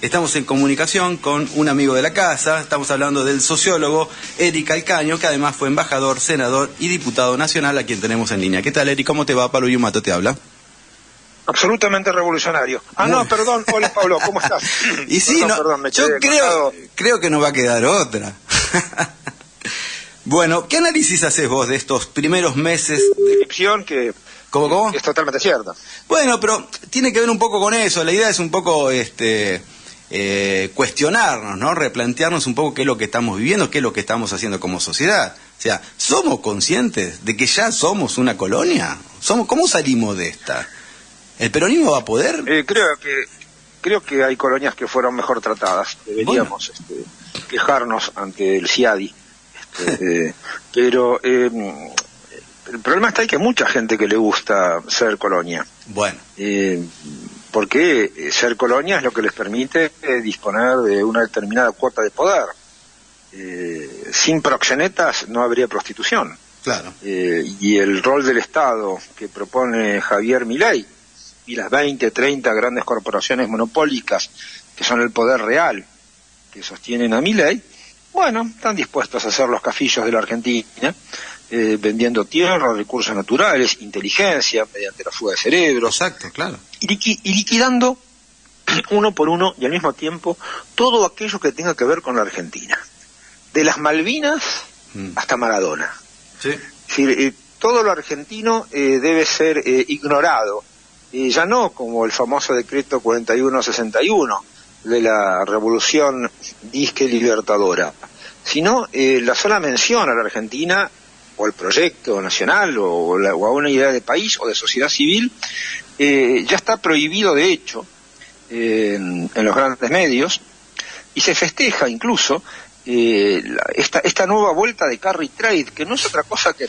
estamos en comunicación con un amigo de la casa. Estamos hablando del sociólogo Eric Calcaño, que además fue embajador, senador y diputado nacional, a quien tenemos en línea. ¿Qué tal, Eric? ¿Cómo te va? Pablo Yumato te habla. Absolutamente revolucionario. Perdón, hola Pablo, ¿cómo estás? Y sí, perdón, yo creo que no va a quedar otra. Bueno, ¿qué análisis haces vos de estos primeros meses? Descripción que ¿Cómo? Es totalmente cierta. Bueno, pero tiene que ver un poco con eso. La idea es un poco cuestionarnos, ¿no? Replantearnos un poco qué es lo que estamos viviendo, qué es lo que estamos haciendo como sociedad. O sea, ¿somos conscientes de que ya somos una colonia? ¿Cómo salimos de esta? ¿El peronismo va a poder? Creo que hay colonias que fueron mejor tratadas. Deberíamos quejarnos ante el CIADI. Pero el problema está en que hay mucha gente que le gusta ser colonia. Bueno. Porque ser colonia es lo que les permite disponer de una determinada cuota de poder. Sin proxenetas no habría prostitución. Claro. Y el rol del Estado que propone Javier Milei y las 20, 30 grandes corporaciones monopólicas que son el poder real que sostienen a Milei, bueno, están dispuestos a hacer los cafillos de la Argentina, vendiendo tierra, recursos naturales, inteligencia, mediante la fuga de cerebros. Exacto, claro. Y liquidando uno por uno y al mismo tiempo todo aquello que tenga que ver con la Argentina. De las Malvinas hasta Maradona. Sí. Es decir, todo lo argentino debe ser ignorado. Ya no como el famoso decreto 4161 de la revolución disque libertadora, sino la sola mención a la Argentina o al proyecto nacional o a una idea de país o de sociedad civil ya está prohibido de hecho en los grandes medios, y se festeja incluso esta nueva vuelta de carry trade, que no es otra cosa que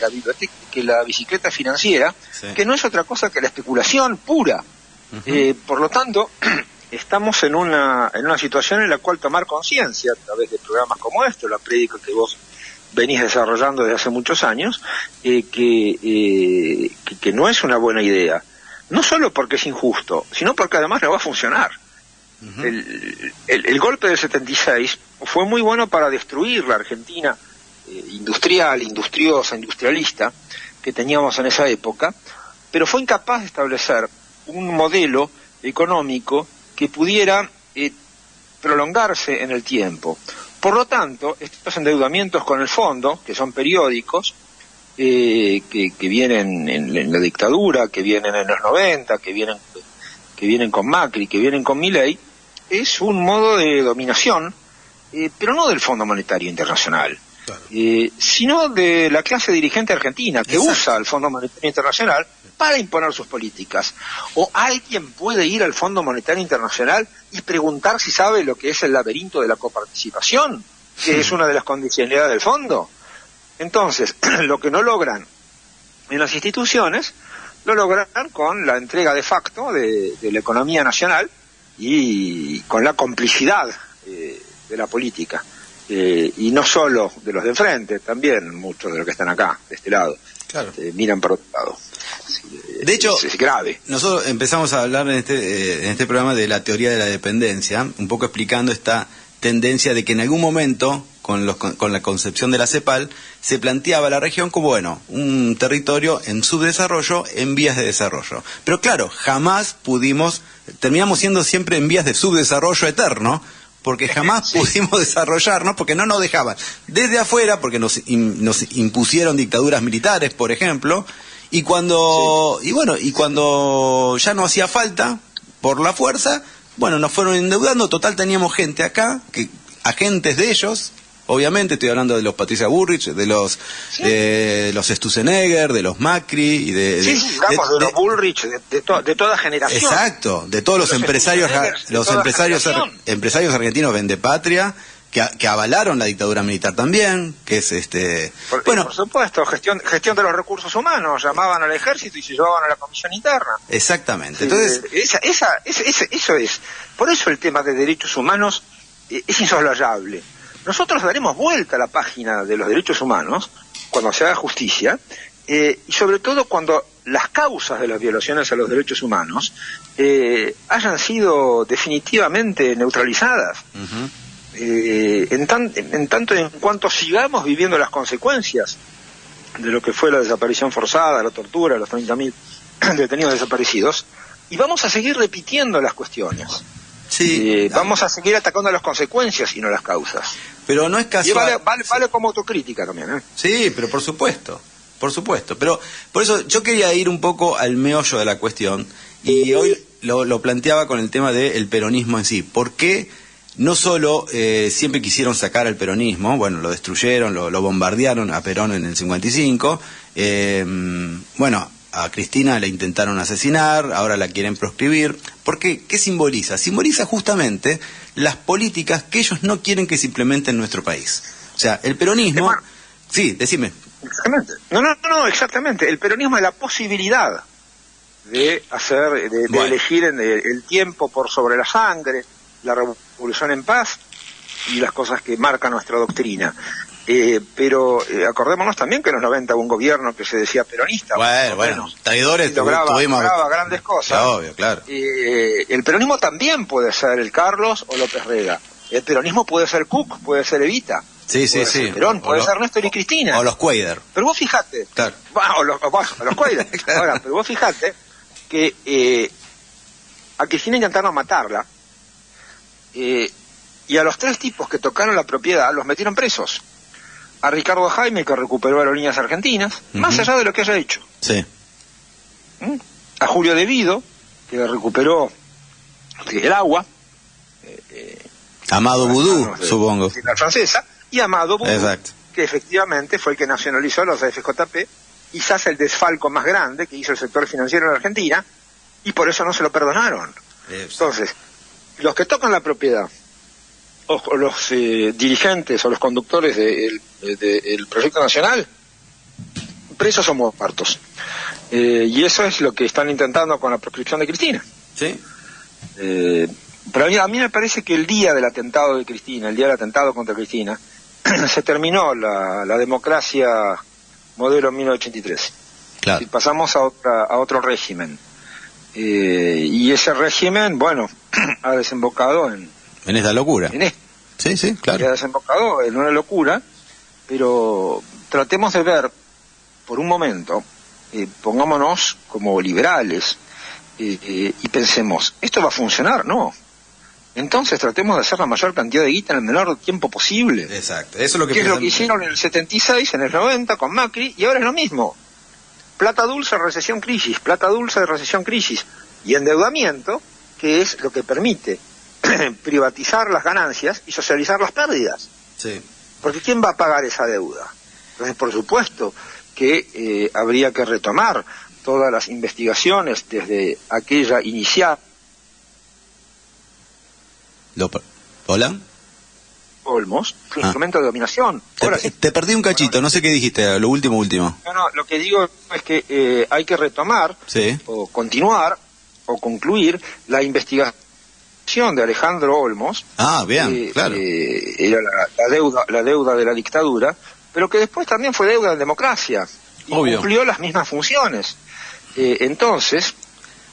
la bicicleta financiera, sí, que no es otra cosa que la especulación pura. Por lo tanto, estamos en una situación en la cual tomar conciencia a través de programas como este, la prédica que vos venís desarrollando desde hace muchos años, que no es una buena idea, no solo porque es injusto, sino porque además no va a funcionar. El golpe del 76 fue muy bueno para destruir la Argentina industrial, industriosa, industrialista que teníamos en esa época, pero fue incapaz de establecer un modelo económico que pudiera prolongarse en el tiempo. Por lo tanto, estos endeudamientos con el fondo, que son periódicos, que vienen en la dictadura, que vienen en los 90, que vienen con Macri, que vienen con Milei, es un modo de dominación, pero no del Fondo Monetario Internacional, claro, sino de la clase dirigente argentina, que Exacto. usa el Fondo Monetario Internacional para imponer sus políticas. ¿O alguien puede ir al Fondo Monetario Internacional y preguntar si sabe lo que es el laberinto de la coparticipación, que es una de las condicionalidades del fondo? Entonces, lo que no logran en las instituciones, lo logran con la entrega de facto de la economía nacional y con la complicidad de la política. Y no solo de los de enfrente, también muchos de los que están acá, de este lado. Claro. Miran para otro lado. De hecho, es grave. Nosotros empezamos a hablar en este programa de la teoría de la dependencia, un poco explicando esta tendencia de que en algún momento, con la concepción de la CEPAL, se planteaba la región como, bueno, un territorio en subdesarrollo, en vías de desarrollo. Pero claro, jamás terminamos siendo siempre en vías de subdesarrollo eterno, porque jamás pudimos desarrollarnos, porque no nos dejaban desde afuera, porque nos impusieron dictaduras militares, por ejemplo, y cuando ya no hacía falta, por la fuerza, bueno, nos fueron endeudando. Total, teníamos gente acá, agentes de ellos, obviamente, estoy hablando de los Patricia Bullrich, de los Sturzenegger, de los Macri, y de los Bullrich, de toda generación. Exacto, de todos los empresarios argentinos vendepatria, que avalaron la dictadura militar también, que es por supuesto, gestión de los recursos humanos, llamaban al ejército y se llevaban a la comisión interna. Exactamente. Entonces, eso es. Por eso el tema de derechos humanos es insoslayable. Nosotros daremos vuelta a la página de los derechos humanos cuando se haga justicia y sobre todo cuando las causas de las violaciones a los derechos humanos hayan sido definitivamente neutralizadas. En tanto en cuanto sigamos viviendo las consecuencias de lo que fue la desaparición forzada, la tortura, los 30.000 detenidos desaparecidos, y vamos a seguir repitiendo las cuestiones. Sí. Vamos a seguir atacando las consecuencias y no las causas. Pero no es casual. Y vale como autocrítica también, ¿eh? Sí, pero por supuesto. Pero por eso yo quería ir un poco al meollo de la cuestión, y hoy lo planteaba con el tema del peronismo en sí. ¿Por qué no solo siempre quisieron sacar al peronismo? Bueno, lo destruyeron, lo bombardearon a Perón en el 55. Bueno, a Cristina la intentaron asesinar, ahora la quieren proscribir. ¿Por qué? ¿Qué simboliza? Simboliza justamente las políticas que ellos no quieren que se implementen en nuestro país. O sea, el peronismo... Sí, decime. Exactamente. No, exactamente. El peronismo es la posibilidad de elegir el tiempo por sobre la sangre, la revolución en paz y las cosas que marca nuestra doctrina. Pero acordémonos también que en los 90 hubo un gobierno que se decía peronista. Bueno, traidores lograba grandes cosas. Obvio, claro. El peronismo también puede ser el Carlos o López Rega. El peronismo puede ser Cook, puede ser Evita. Sí. Perón, puede ser Néstor y Cristina. O los Cuader. Pero vos fijate. Claro. O los Cuader. Claro. Ahora, pero vos fijate que a Cristina intentaron matarla. Y a los 3 tipos que tocaron la propiedad los metieron presos. A Ricardo Jaime, que recuperó aerolíneas argentinas, más allá de lo que haya hecho. Sí. A Julio De Vido, que recuperó el agua. Amado Boudou, supongo. La francesa. Y Amado Boudou, exacto, que efectivamente fue el que nacionalizó los AFJP, quizás el desfalco más grande que hizo el sector financiero en Argentina, y por eso no se lo perdonaron. Entonces, los que tocan la propiedad, o los dirigentes o los conductores del proyecto nacional, presos o muertos. Y eso es lo que están intentando con la proscripción de Cristina. Sí. Pero a mí me parece que el día del atentado de Cristina, el día del atentado contra Cristina, se terminó la democracia modelo 1983. Claro. Y pasamos a otro régimen. Y ese régimen, bueno, ha desembocado en esta locura. Sí, claro. Ha desembocado en una locura, pero tratemos de ver, por un momento, pongámonos como liberales, y pensemos, ¿esto va a funcionar? No. Entonces tratemos de hacer la mayor cantidad de guita en el menor tiempo posible. Exacto, eso es lo que es lo que hicieron en el 76, en el 90 con Macri, y ahora es lo mismo. Plata dulce, recesión, crisis, plata dulce, recesión, crisis, y endeudamiento, que es lo que permite privatizar las ganancias y socializar las pérdidas. Sí. Porque ¿quién va a pagar esa deuda? Entonces, por supuesto que habría que retomar todas las investigaciones desde aquella inicial. ¿Hola? Olmos, un instrumento de dominación. Te perdí un cachito, no sé qué dijiste, lo último. No, lo que digo es que hay que retomar, o continuar, o concluir la investigación de Alejandro Olmos. Bien, claro. Era la deuda de la dictadura, pero que después también fue deuda de democracia. Y obvio. Cumplió las mismas funciones. Entonces...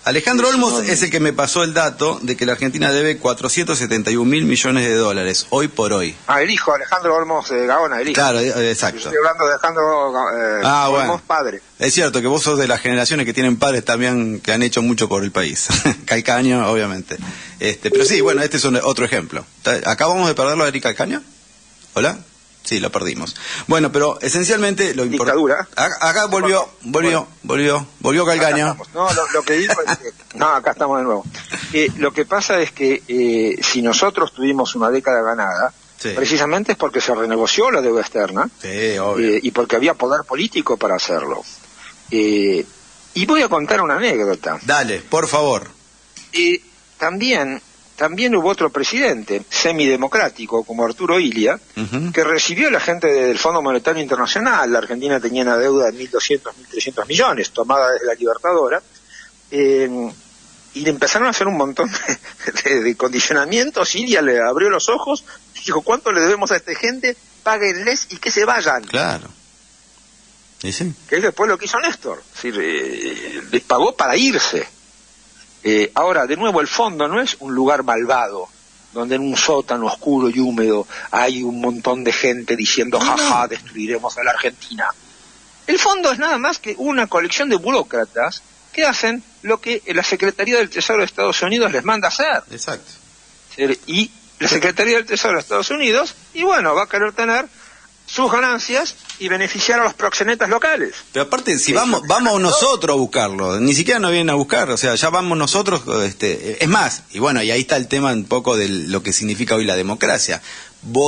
Alejandro Olmos es el que me pasó el dato de que la Argentina debe 471.000 millones de dólares, hoy por hoy. El hijo, Alejandro Olmos de Gaona, el hijo. Claro, exacto. Yo estoy hablando de Alejandro Olmos, bueno. padre. Es cierto que vos sos de las generaciones que tienen padres también que han hecho mucho por el país. Calcaño, obviamente. Pero sí, bueno, este es otro ejemplo. ¿Acabamos de perderlo a Eric Calcaño? ¿Hola? Sí, lo perdimos. Bueno, pero esencialmente lo importante... Dictadura. Acá volvió Calcaño. No, lo que digo es que... No, acá estamos de nuevo. Lo que pasa es que si nosotros tuvimos una década ganada, precisamente es porque se renegoció la deuda externa, y porque había poder político para hacerlo. Y voy a contar una anécdota. Dale, por favor. También hubo otro presidente semidemocrático como Arturo Illia, que recibió a la gente del Fondo Monetario Internacional. La Argentina tenía una deuda de 1.200, 1.300 millones, tomada desde la Libertadora, y le empezaron a hacer un montón de condicionamientos. Illia le abrió los ojos y dijo, ¿cuánto le debemos a esta gente? Páguenles y que se vayan. Claro. Sí, sí. Que es después lo que hizo Néstor. Es decir, les pagó para irse. Ahora, de nuevo, el fondo no es un lugar malvado, donde en un sótano oscuro y húmedo hay un montón de gente diciendo, jaja, destruiremos a la Argentina. El fondo es nada más que una colección de burócratas que hacen lo que la Secretaría del Tesoro de Estados Unidos les manda hacer. Exacto. Y la Secretaría del Tesoro de Estados Unidos, y bueno, va a querer tener sus ganancias y beneficiar a los proxenetas locales. Pero aparte, si vamos nosotros a buscarlo, ni siquiera nos vienen a buscar, o sea, ya vamos nosotros, es más, y bueno, y ahí está el tema un poco de lo que significa hoy la democracia.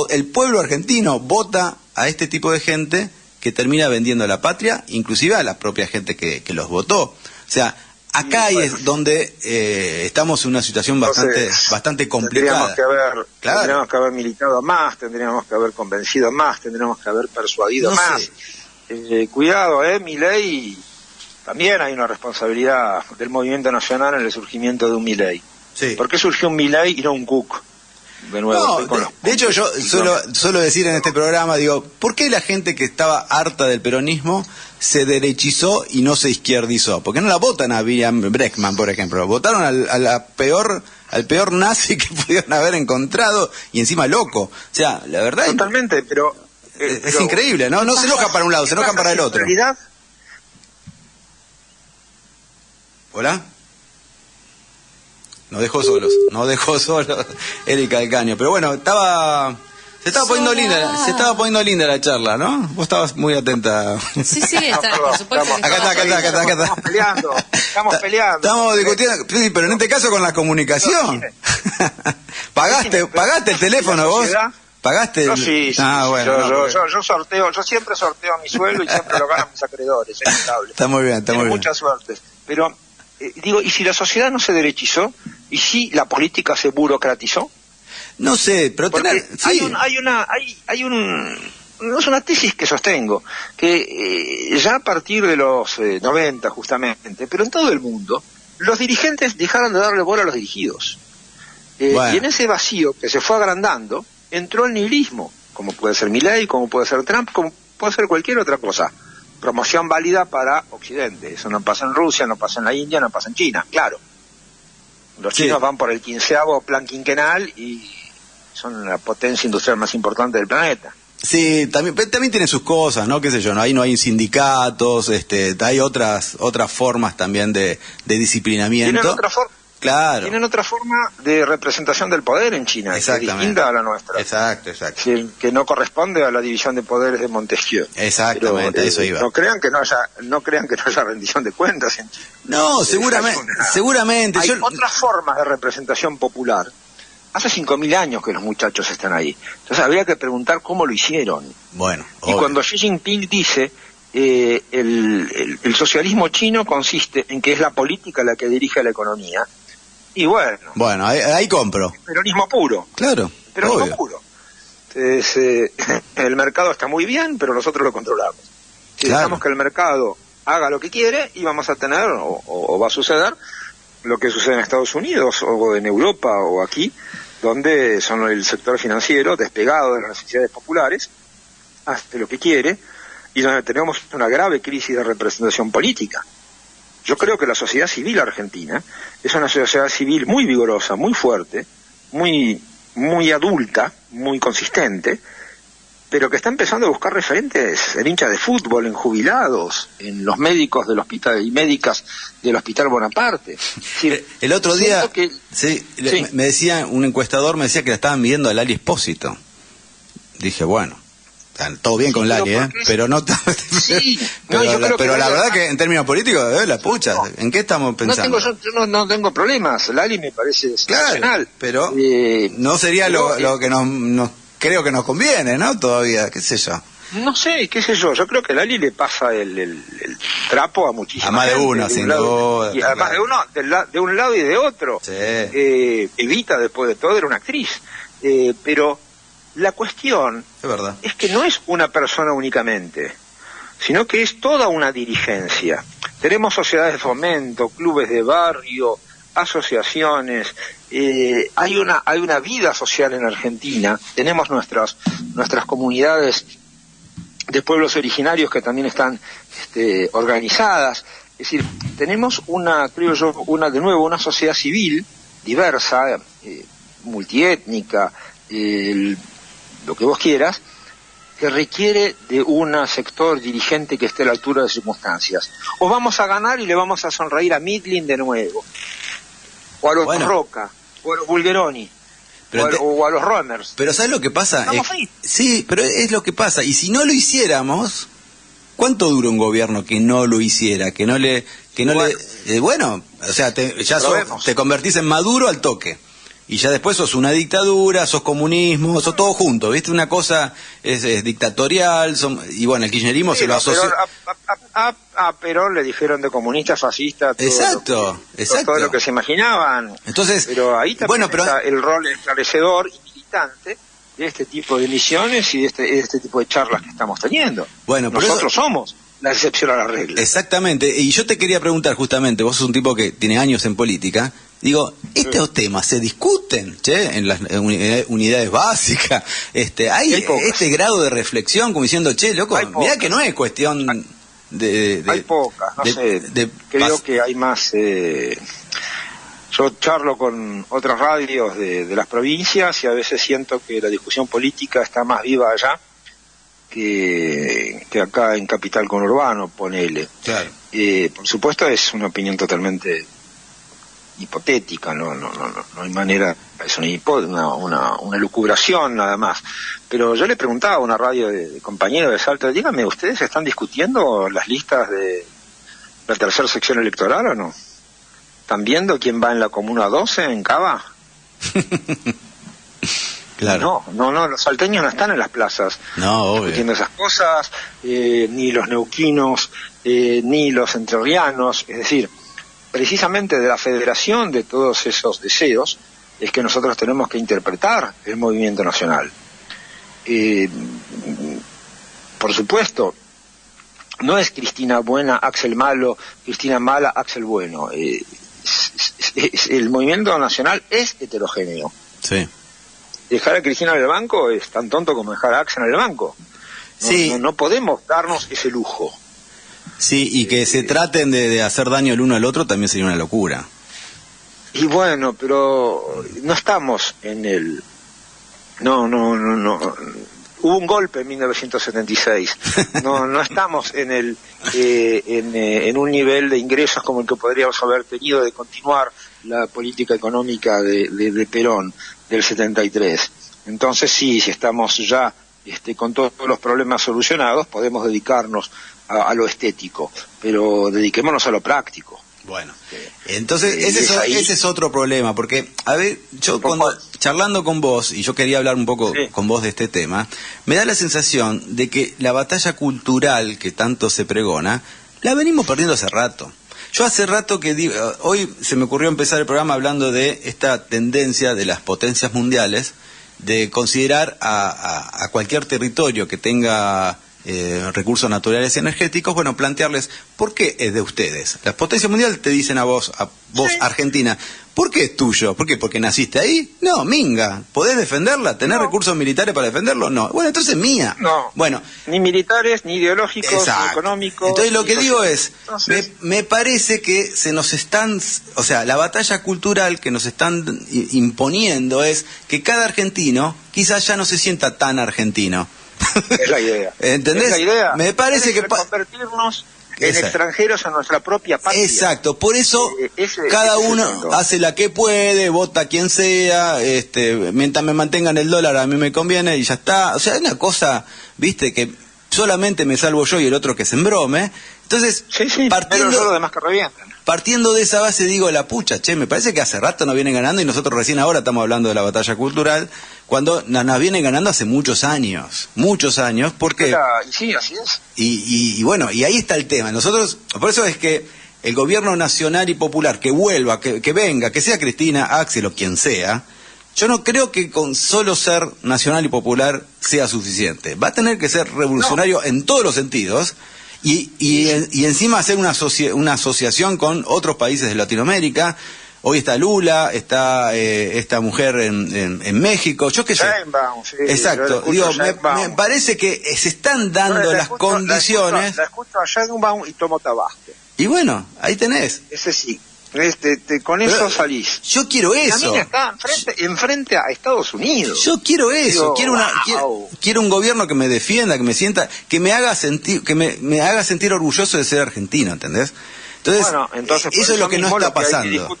El pueblo argentino vota a este tipo de gente que termina vendiendo la patria, inclusive a la propia gente que los votó. O sea, acá ahí es donde estamos en una situación bastante complicada. Tendríamos que haber militado más, tendríamos que haber convencido más, tendríamos que haber persuadido más. Cuidado, Milei, también hay una responsabilidad del movimiento nacional en el surgimiento de un Milei. Sí. ¿Por qué surgió un Milei y no un Cook? De nuevo, de hecho yo suelo decir en este programa, digo, ¿por qué la gente que estaba harta del peronismo se derechizó y no se izquierdizó? ¿Por qué no la votan a William Breckman, por ejemplo? Votaron al peor nazi que pudieron haber encontrado, y encima loco. O sea, la verdad totalmente, pero es increíble, ¿no? No se enoja para un lado, se enoja para el otro. ¿Hola? Nos dejó solos Erika del Caño. Pero bueno, se estaba poniendo linda la charla, ¿no? Vos estabas muy atenta. Sí, por supuesto. Acá está. Estamos peleando. Estamos discutiendo, sí, pero en este caso con la comunicación. ¿Pagaste el teléfono vos? ¿Pagaste? Sí. Bueno. Yo siempre sorteo mi sueldo y siempre lo ganan mis acreedores, es notable. Está muy bien, mucha suerte. Pero, digo, ¿y si la sociedad no se derechizó? ¿Y si la política se burocratizó? No sé, pero no es una tesis que sostengo, que ya a partir de los 90 justamente, pero en todo el mundo, los dirigentes dejaron de darle bola a los dirigidos. Y en ese vacío que se fue agrandando, entró el nihilismo, como puede ser Milei, como puede ser Trump, como puede ser cualquier otra cosa. Promoción válida para Occidente. Eso no pasa en Rusia, no pasa en la India, no pasa en China, claro. Los chinos van por el 15º plan quinquenal y son la potencia industrial más importante del planeta. Sí, también tiene sus cosas, ¿no? Qué sé yo, ¿no? Ahí no hay sindicatos, hay otras formas también de disciplinamiento. Tienen otra forma de representación del poder en China, que es distinta a la nuestra. Exacto. Que no corresponde a la división de poderes de Montesquieu. Exactamente, pero, eso iba. No crean que no haya rendición de cuentas en China. No, seguramente. Hay otras formas de representación popular. Hace 5.000 años que los muchachos están ahí. Entonces habría que preguntar cómo lo hicieron. Bueno, y cuando Xi Jinping dice el socialismo chino consiste en que es la política la que dirige la economía, y bueno, ahí compro. Peronismo puro. Claro. Peronismo puro. Entonces, el mercado está muy bien, pero nosotros lo controlamos. Si dejamos que el mercado haga lo que quiere, y vamos a tener, o va a suceder, lo que sucede en Estados Unidos, o en Europa, o aquí, donde son el sector financiero despegado de las necesidades populares, hace lo que quiere, y donde tenemos una grave crisis de representación política. Yo creo que la sociedad civil argentina es una sociedad civil muy vigorosa, muy fuerte, muy adulta, muy consistente, pero que está empezando a buscar referentes en hinchas de fútbol, en jubilados, en los médicos del hospital y médicas del Hospital Bonaparte. Es decir, el otro día, me decía, un encuestador me decía que la estaban midiendo a Lali Espósito. Dije, bueno, todo bien con Lali, pero no pero la verdad que en términos políticos, la pucha, ¿en qué estamos pensando? Yo no tengo problemas, Lali me parece sensacional, pero no sería lo que nos creo que nos conviene, ¿no? Todavía, qué sé yo. No sé, qué sé yo creo que Lali le pasa el trapo a muchísima gente. A más de uno, sin duda. Y además de uno, de un lado y de otro. Sí. Evita, después de todo, era una actriz. Pero la cuestión es que no es una persona únicamente, sino que es toda una dirigencia. Tenemos sociedades de fomento, clubes de barrio, asociaciones, hay una vida social en Argentina, tenemos nuestras comunidades de pueblos originarios que también están organizadas. Es decir, tenemos creo yo, una sociedad civil diversa, multiétnica, lo que vos quieras, que requiere de un sector dirigente que esté a la altura de circunstancias. O vamos a ganar y le vamos a sonreír a Midlin de nuevo, o a los Roca, o a los Bulgeroni, o a los Romers. Pero ¿sabes lo que pasa? Sí, pero es lo que pasa. Y si no lo hiciéramos, ¿cuánto dura un gobierno que no lo hiciera? Bueno, o sea, te convertís en Maduro al toque. Y ya después sos una dictadura, sos comunismo, sos todo junto, ¿viste? Una cosa es dictatorial, y bueno, el kirchnerismo se lo asoció. A Perón le dijeron de comunista, fascista, exacto. Todo lo que se imaginaban. Entonces, pero ahí también está el rol esclarecedor y militante de este tipo de misiones y de este tipo de charlas que estamos teniendo. Bueno, nosotros somos la excepción a la regla. Exactamente, y yo te quería preguntar justamente, vos sos un tipo que tiene años en política. Digo, estos temas se discuten, en las unidades básicas. Hay este grado de reflexión, como diciendo, loco, mirá que no es cuestión hay pocas, no sé. Creo que hay más. Yo charlo con otras radios de las provincias y a veces siento que la discusión política está más viva allá que acá en Capital Conurbano, ponele. Claro. Por supuesto, es una opinión totalmente hipotética, no hay manera, es una lucubración nada más. Pero yo le preguntaba a una radio de compañeros de Salta, dígame, ¿ustedes están discutiendo las listas de la tercera sección electoral o no? ¿Están viendo quién va en la Comuna 12 en Cava? Claro. No, los salteños no están en las plazas discutiendo esas cosas, ni los neuquinos, ni los entrerrianos, es decir, precisamente de la federación de todos esos deseos es que nosotros tenemos que interpretar el movimiento nacional. Por supuesto, no es Cristina buena, Axel malo, Cristina mala, Axel bueno. El movimiento nacional es heterogéneo. Sí. Dejar a Cristina en el banco es tan tonto como dejar a Axel en el banco. No podemos darnos ese lujo. Sí, y que se traten de hacer daño el uno al otro también sería una locura. Y bueno, pero no estamos en el... No. Hubo un golpe en 1976. No estamos en un nivel de ingresos como el que podríamos haber tenido de continuar la política económica de Perón del 73. Entonces sí, si estamos ya con todos los problemas solucionados, podemos dedicarnos a lo estético, pero dediquémonos a lo práctico. Bueno, entonces ese es otro problema, porque, a ver, yo charlando con vos, y yo quería hablar un poco con vos de este tema, me da la sensación de que la batalla cultural que tanto se pregona, la venimos perdiendo hace rato. Yo hace rato hoy se me ocurrió empezar el programa hablando de esta tendencia de las potencias mundiales, de considerar a cualquier territorio que tenga recursos naturales y energéticos, bueno, plantearles, ¿por qué es de ustedes? Las potencias mundiales te dicen a vos sí. Argentina, ¿por qué es tuyo? ¿Por qué? ¿Porque naciste ahí? No, minga, ¿podés defenderla? ¿Tenés recursos militares para defenderlo? No. Bueno, entonces es mía. No, bueno, ni militares, ni ideológicos, exacto. Ni económicos. Entonces lo que digo es, me parece que se nos están, o sea, la batalla cultural que nos están imponiendo es que cada argentino quizás ya no se sienta tan argentino. Es la idea. ¿Entendés? Es la idea. Me parece que convertirnos en extranjeros en nuestra propia patria. Exacto, por eso cada uno hace la que puede, vota quien sea, mientras me mantengan el dólar a mí me conviene y ya está. O sea, es una cosa, viste, que solamente me salvo yo y el otro que se embrome. Entonces, partiendo de esa base digo, la pucha, me parece que hace rato nos vienen ganando y nosotros recién ahora estamos hablando de la batalla cultural, cuando nos vienen ganando hace muchos años, porque... Sí, así es. Y bueno, y ahí está el tema. Nosotros, por eso es que el gobierno nacional y popular que vuelva, que venga, que sea Cristina, Axel o quien sea, yo no creo que con solo ser nacional y popular sea suficiente. Va a tener que ser revolucionario en todos los sentidos. Y encima hacer una asociación con otros países de Latinoamérica, Hoy está Lula, está esta mujer en México, yo qué sé. Sheinbaum, sí, exacto, digo, me parece que se están dando las condiciones. La escucho a Sheinbaum y tomo Tabasco. Y bueno, ahí tenés. Ese sí. Con eso salís. Yo quiero eso. También está enfrente a Estados Unidos. Yo quiero eso. Digo, quiero un gobierno que me defienda, que me sienta, que me haga sentir, que me haga sentir orgulloso de ser argentino, ¿entendés? Entonces eso es lo que no está pasando.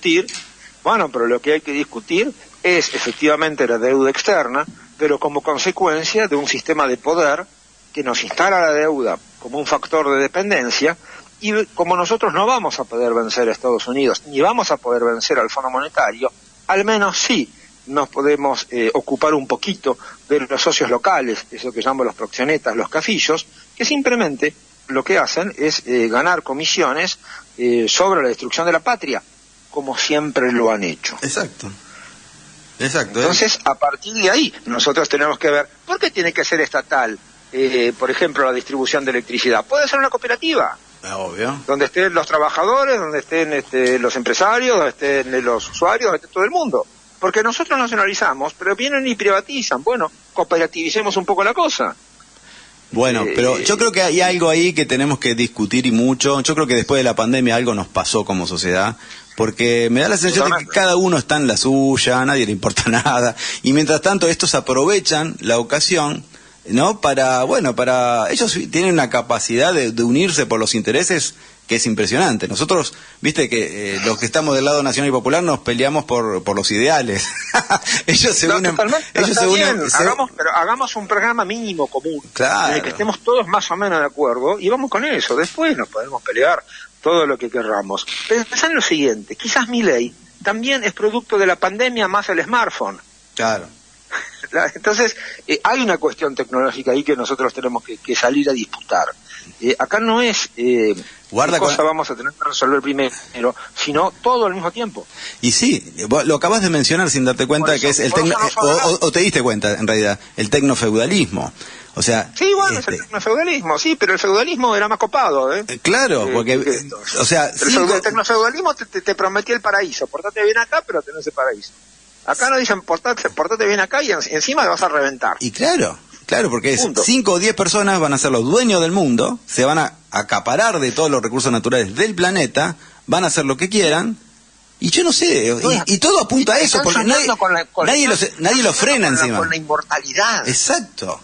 Pero lo que hay que discutir es efectivamente la deuda externa, pero como consecuencia de un sistema de poder que nos instala la deuda como un factor de dependencia. Y como nosotros no vamos a poder vencer a Estados Unidos, ni vamos a poder vencer al Fondo Monetario, al menos sí nos podemos ocupar un poquito de los socios locales, eso que llamo los proxenetas, los cafillos, que simplemente lo que hacen es ganar comisiones sobre la destrucción de la patria, como siempre lo han hecho. Exacto. Entonces, a partir de ahí, nosotros tenemos que ver, ¿por qué tiene que ser estatal, por ejemplo, la distribución de electricidad? Puede ser una cooperativa. Obvio. Donde estén los trabajadores, donde estén los empresarios, donde estén los usuarios, donde esté todo el mundo. Porque nosotros nacionalizamos, pero vienen y privatizan. Bueno, cooperativicemos un poco la cosa. Bueno, pero yo creo que hay algo ahí que tenemos que discutir y mucho. Yo creo que después de la pandemia algo nos pasó como sociedad. Porque me da la sensación de que cada uno está en la suya, a nadie le importa nada. Y mientras tanto estos aprovechan la ocasión, ¿no? Ellos tienen una capacidad de unirse por los intereses que es impresionante. Nosotros, viste que los que estamos del lado nacional y popular nos peleamos por los ideales. Ellos se unen. Pero hagamos un programa mínimo común, claro, en el que estemos todos más o menos de acuerdo y vamos con eso. Después nos podemos pelear todo lo que querramos. Pensá en lo siguiente, quizás Milei también es producto de la pandemia más el smartphone. Claro. Entonces, hay una cuestión tecnológica ahí que nosotros tenemos que salir a disputar. Acá no es qué cosa vamos a tener que resolver primero, sino todo al mismo tiempo. Y sí, lo acabas de mencionar sin darte cuenta, que es el o te diste cuenta en realidad, el tecnofeudalismo. O sea, sí, bueno, es el tecnofeudalismo, sí, pero el feudalismo era más copado, claro, porque, el tecnofeudalismo te prometía el paraíso, portate bien acá, pero tenés el paraíso. Acá nos dicen, portate bien acá y encima te vas a reventar. Y claro, porque 5 o 10 personas van a ser los dueños del mundo, se van a acaparar de todos los recursos naturales del planeta, van a hacer lo que quieran, y yo no sé, y todo apunta a eso, porque nadie lo frena encima. Con la inmortalidad. Exacto.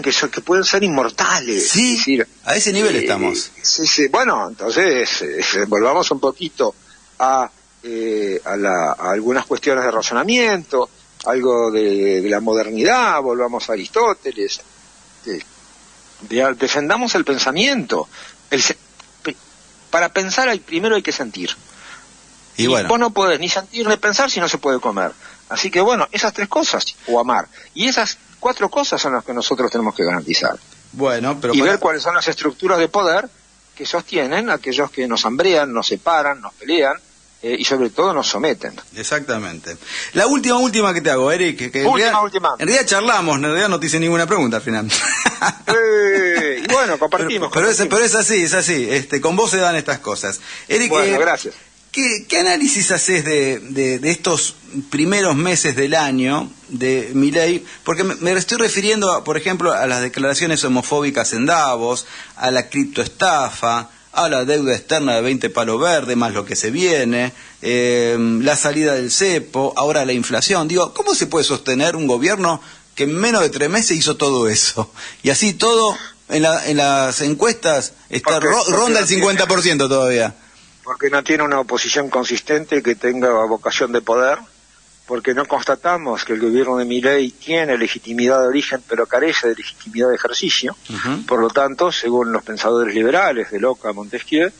Que pueden ser inmortales. Sí, es decir, a ese nivel estamos. Sí. Bueno, entonces, volvamos un poquito a algunas cuestiones de razonamiento, algo de la modernidad, volvamos a Aristóteles, defendamos el pensamiento. Para pensar primero hay que sentir. Y vos no podés ni sentir ni pensar si no se puede comer. Así que bueno, esas 3 cosas, o amar, y esas 4 cosas son las que nosotros tenemos que garantizar. Y ver cuáles son las estructuras de poder que sostienen a aquellos que nos hambrean, nos separan, nos pelean, y sobre todo nos someten. Exactamente. La última que te hago, Eric, que última. En realidad charlamos, en realidad no te hice ninguna pregunta al final. Y bueno, compartimos. Pero es así, con vos se dan estas cosas. Eric, bueno, gracias. ¿Qué análisis haces de estos primeros meses del año de Milei? Porque me estoy refiriendo, por ejemplo, a las declaraciones homofóbicas en Davos, a la criptoestafa, a la deuda externa de 20 palos verdes, más lo que se viene, la salida del cepo, ahora la inflación. Digo, ¿cómo se puede sostener un gobierno que en menos de 3 meses hizo todo eso? Y así todo, en las encuestas, ronda el 50% todavía. Porque no tiene una oposición consistente que tenga vocación de poder, porque no constatamos que el gobierno de Milei tiene legitimidad de origen, pero carece de legitimidad de ejercicio. Por lo tanto, según los pensadores liberales de Locke a Montesquieu,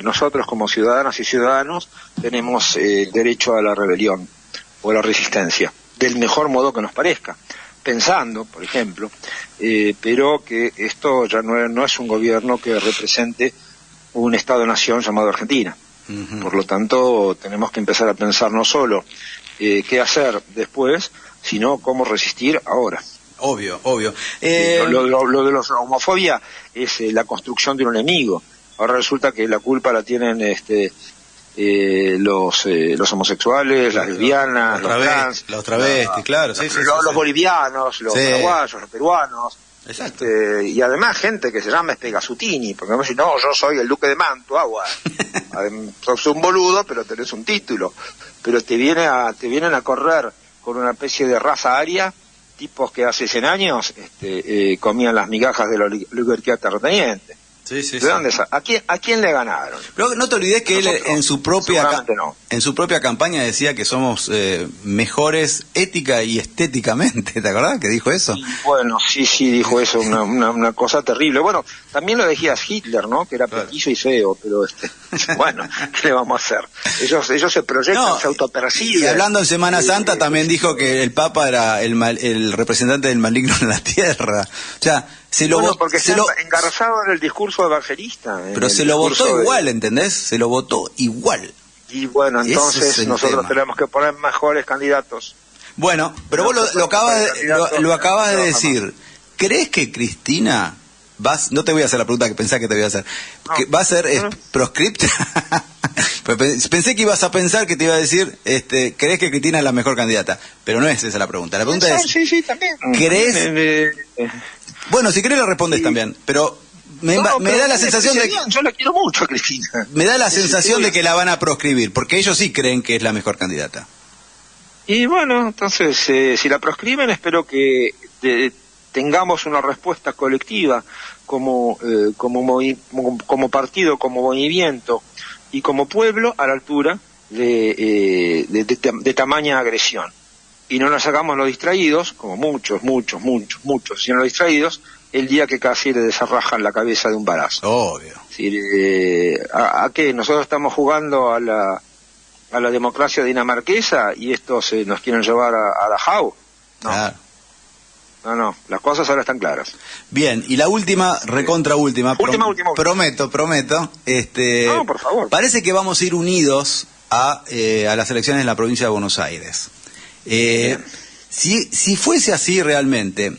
nosotros como ciudadanas y ciudadanos tenemos derecho a la rebelión o a la resistencia, del mejor modo que nos parezca, pensando, por ejemplo, pero que esto ya no es un gobierno que represente un Estado-nación llamado Argentina. Por lo tanto, tenemos que empezar a pensar no solo qué hacer después, sino cómo resistir ahora. Obvio. Lo de la homofobia es la construcción de un enemigo. Ahora resulta que la culpa la tienen los homosexuales, las lesbianas, los trans, los travestis, claro, sí, los bolivianos, los paraguayos, los peruanos. Exacto. Y además gente que se llama Espegazutini, porque no, yo soy el duque de Mantua, sos un boludo, pero tenés un título, pero te vienen a correr con una especie de raza aria, tipos que hace 100 años comían las migajas de la oligarquía terrateniente. Sí, sí, ¿De dónde ¿A quién le ganaron? Pero no te olvides que nosotros, él en su propia campaña decía que somos mejores ética y estéticamente, ¿te acordás que dijo eso? Sí, bueno, sí, dijo eso, una cosa terrible. Bueno, también lo decía Hitler, ¿no? Que era petizo y feo, pero bueno, ¿qué le vamos a hacer? Ellos se proyectan, se autoperciben. Y hablando en Semana Santa también dijo que el Papa era el representante del maligno en la tierra. O sea, porque está engarzado en el discurso evangelista. Pero se lo votó igual, ¿entendés? Se lo votó igual. Y bueno, entonces nosotros tenemos que poner mejores candidatos. Bueno, pero vos lo acabas de decir. ¿Crees que Cristina no te voy a hacer la pregunta que pensás que te voy a hacer, que va a ser proscripta? Pensé que ibas a pensar que te iba a decir, ¿crees que Cristina es la mejor candidata? Pero no es esa la pregunta. La pregunta es, sí, también. ¿crees? Bueno, si querés lo respondes también, pero me da la sensación de que... Yo la quiero mucho a Cristina. Me da la sensación de que la van a proscribir, porque ellos sí creen que es la mejor candidata. Y bueno, entonces, si la proscriben, espero que tengamos una respuesta colectiva como partido, como movimiento y como pueblo a la altura de tamaña agresión. Y no nos hagamos los distraídos, como muchos, sino los distraídos, el día que casi le desarrajan la cabeza de un balazo. Obvio. ¿A qué? Nosotros estamos jugando a la democracia dinamarquesa y estos nos quieren llevar a Dachau. No. Claro. No, las cosas ahora están claras. Bien, y la última, recontra última. Última. Prometo. No, por favor. Parece que vamos a ir unidos a las elecciones en la provincia de Buenos Aires. Si fuese así realmente,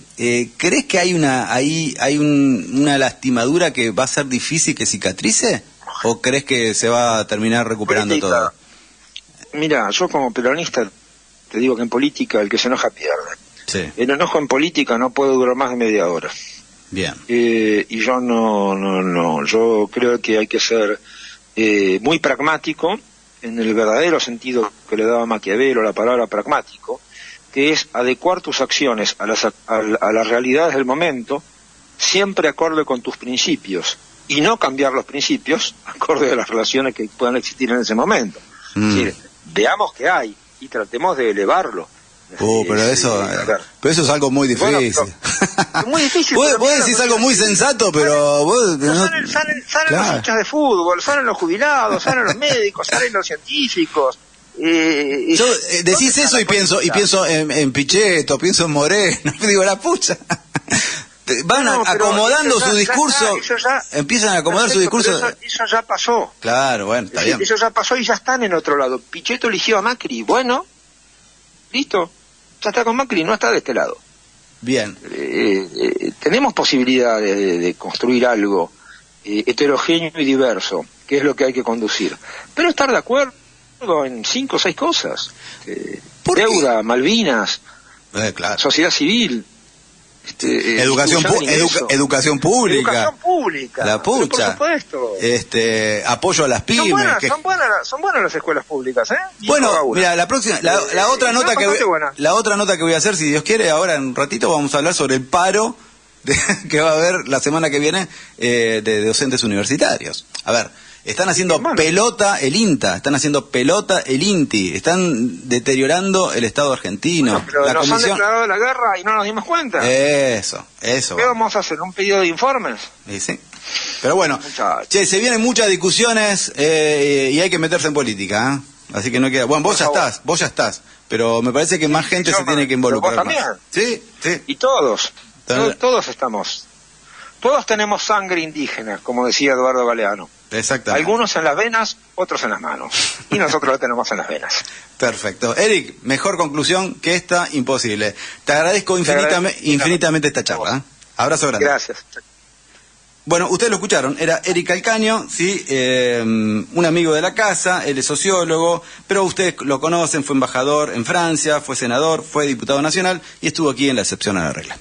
¿crees que hay una lastimadura que va a ser difícil que cicatrice? ¿O crees que se va a terminar recuperando todo? Mira, yo como peronista te digo que en política el que se enoja pierde. Sí. El enojo en política no puede durar más de media hora. Bien. Y yo no, yo creo que hay que ser muy pragmático, en el verdadero sentido que le daba Maquiavelo la palabra pragmático, que es adecuar tus acciones a las realidades del momento, siempre acorde con tus principios, y no cambiar los principios acorde a las relaciones que puedan existir en ese momento. Es decir, veamos qué hay y tratemos de elevarlo. Pero eso es algo muy difícil. Bueno, muy difícil. Vos decís algo muy sensato, pero vos... Salen los hinchas de fútbol, salen los jubilados, salen los médicos, salen los científicos. Yo decís eso y pienso en Pichetto, pienso en Moreno, digo, la pucha. Van acomodando su discurso, empiezan a acomodar su discurso. Eso ya pasó. Claro, bueno, está bien. Eso ya pasó y ya están en otro lado. Pichetto eligió a Macri, bueno, listo, ya está con Macri, no está de este lado. Bien. Tenemos posibilidad de construir algo heterogéneo y diverso, que es lo que hay que conducir. Pero estar de acuerdo en 5 o 6 cosas. Deuda, Malvinas, claro. Sociedad civil, educación pública, la pucha, por supuesto, apoyo a las pymes, son buenas las escuelas públicas, bueno, mira, la otra nota que voy a hacer, si Dios quiere, ahora en un ratito vamos a hablar sobre el paro que va a haber la semana que viene de docentes universitarios. A ver, están haciendo pelota el INTA, están haciendo pelota el INTI, están deteriorando el Estado argentino. Bueno, pero nos han declarado la guerra y no nos dimos cuenta. Eso. ¿Qué vamos a hacer? ¿Un pedido de informes? Sí. Pero bueno, se vienen muchas discusiones y hay que meterse en política, Así que no queda... Bueno, vos ya estás, pero me parece que más gente se tiene que involucrar. ¿Vos también? Sí. Y todos estamos... Todos tenemos sangre indígena, como decía Eduardo Galeano. Exactamente. Algunos en las venas, otros en las manos. Y nosotros la tenemos en las venas. Perfecto. Eric, mejor conclusión que esta, imposible. Te agradezco infinitamente esta charla. Abrazo grande. Gracias. Bueno, ustedes lo escucharon, era Eric Calcaño, ¿sí? Un amigo de la casa, él es sociólogo, pero ustedes lo conocen, fue embajador en Francia, fue senador, fue diputado nacional y estuvo aquí en La Excepción a la Regla.